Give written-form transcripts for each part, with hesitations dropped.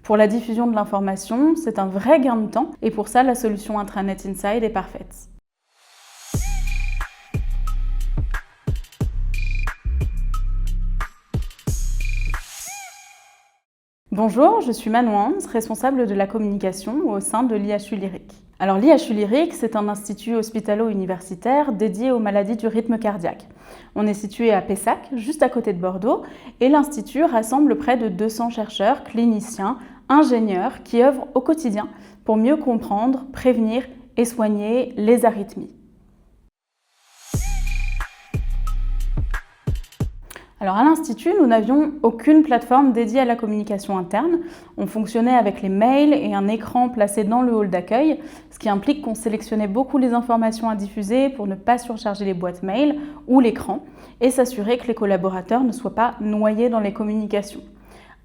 Pour la diffusion de l'information, c'est un vrai gain de temps et pour ça, la solution Intranet Inside est parfaite. Bonjour, je suis Manon Hans, responsable de la communication au sein de l'IHU Lyrique. Alors l'IHU Lyrique, c'est un institut hospitalo-universitaire dédié aux maladies du rythme cardiaque. On est situé à Pessac, juste à côté de Bordeaux, et l'institut rassemble près de 200 chercheurs, cliniciens, ingénieurs qui œuvrent au quotidien pour mieux comprendre, prévenir et soigner les arythmies. Alors à l'Institut, nous n'avions aucune plateforme dédiée à la communication interne. On fonctionnait avec les mails et un écran placé dans le hall d'accueil, ce qui implique qu'on sélectionnait beaucoup les informations à diffuser pour ne pas surcharger les boîtes mail ou l'écran et s'assurer que les collaborateurs ne soient pas noyés dans les communications.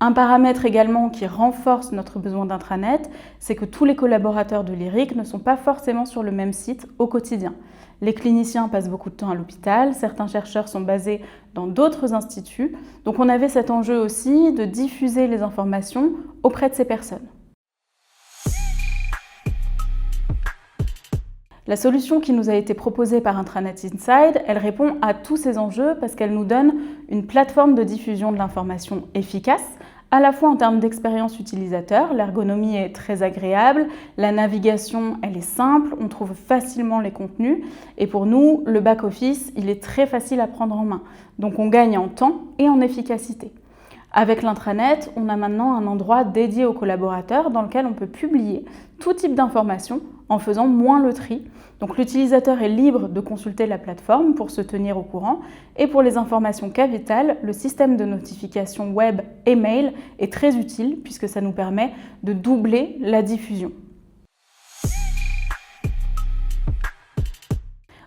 Un paramètre également qui renforce notre besoin d'intranet, c'est que tous les collaborateurs de Lyrique ne sont pas forcément sur le même site au quotidien. Les cliniciens passent beaucoup de temps à l'hôpital, certains chercheurs sont basés dans d'autres instituts, donc on avait cet enjeu aussi de diffuser les informations auprès de ces personnes. La solution qui nous a été proposée par Intranet Inside, elle répond à tous ces enjeux parce qu'elle nous donne une plateforme de diffusion de l'information efficace, à la fois en termes d'expérience utilisateur, l'ergonomie est très agréable, la navigation elle est simple, on trouve facilement les contenus et pour nous, le back-office il est très facile à prendre en main. Donc on gagne en temps et en efficacité. Avec l'intranet, on a maintenant un endroit dédié aux collaborateurs dans lequel on peut publier tout type d'informations en faisant moins le tri. Donc l'utilisateur est libre de consulter la plateforme pour se tenir au courant et pour les informations capitales, le système de notification web et mail est très utile puisque ça nous permet de doubler la diffusion.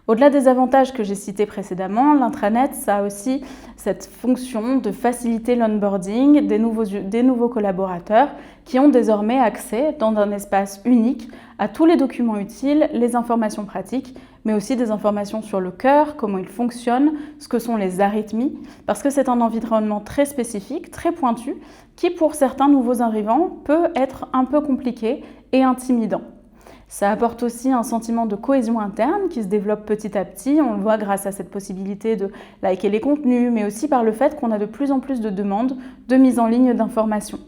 Au-delà des avantages que j'ai cités précédemment, l'intranet, ça a aussi cette fonction de faciliter l'onboarding des nouveaux collaborateurs qui ont désormais accès dans un espace unique à tous les documents utiles, les informations pratiques, mais aussi des informations sur le cœur, comment il fonctionne, ce que sont les arythmies, parce que c'est un environnement très spécifique, très pointu, qui pour certains nouveaux arrivants peut être un peu compliqué et intimidant. Ça apporte aussi un sentiment de cohésion interne qui se développe petit à petit. On le voit grâce à cette possibilité de liker les contenus, mais aussi par le fait qu'on a de plus en plus de demandes de mise en ligne d'informations.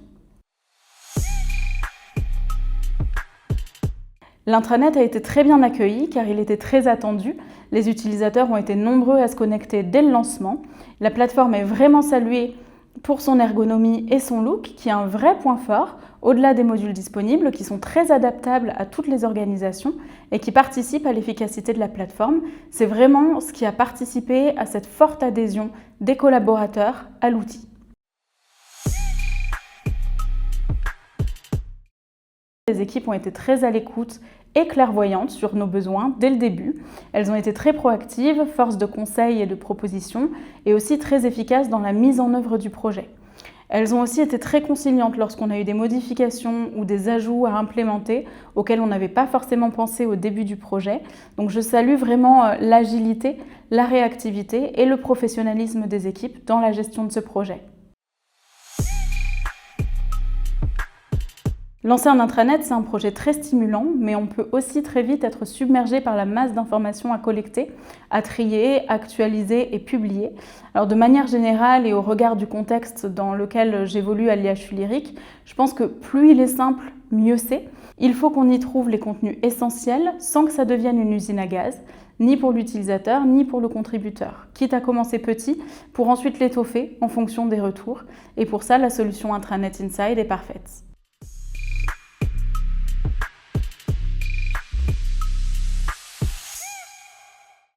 L'intranet a été très bien accueilli car il était très attendu. Les utilisateurs ont été nombreux à se connecter dès le lancement. La plateforme est vraiment saluée pour son ergonomie et son look, qui est un vrai point fort, au-delà des modules disponibles, qui sont très adaptables à toutes les organisations et qui participent à l'efficacité de la plateforme. C'est vraiment ce qui a participé à cette forte adhésion des collaborateurs à l'outil. Les équipes ont été très à l'écoute et clairvoyantes sur nos besoins dès le début. Elles ont été très proactives, force de conseils et de propositions, et aussi très efficaces dans la mise en œuvre du projet. Elles ont aussi été très conciliantes lorsqu'on a eu des modifications ou des ajouts à implémenter auxquels on n'avait pas forcément pensé au début du projet. Donc je salue vraiment l'agilité, la réactivité et le professionnalisme des équipes dans la gestion de ce projet. Lancer un intranet, c'est un projet très stimulant, mais on peut aussi très vite être submergé par la masse d'informations à collecter, à trier, actualiser et publier. Alors de manière générale et au regard du contexte dans lequel j'évolue à l'IHU Lyrique, je pense que plus il est simple, mieux c'est. Il faut qu'on y trouve les contenus essentiels sans que ça devienne une usine à gaz, ni pour l'utilisateur, ni pour le contributeur, quitte à commencer petit pour ensuite l'étoffer en fonction des retours. Et pour ça, la solution Intranet Inside est parfaite.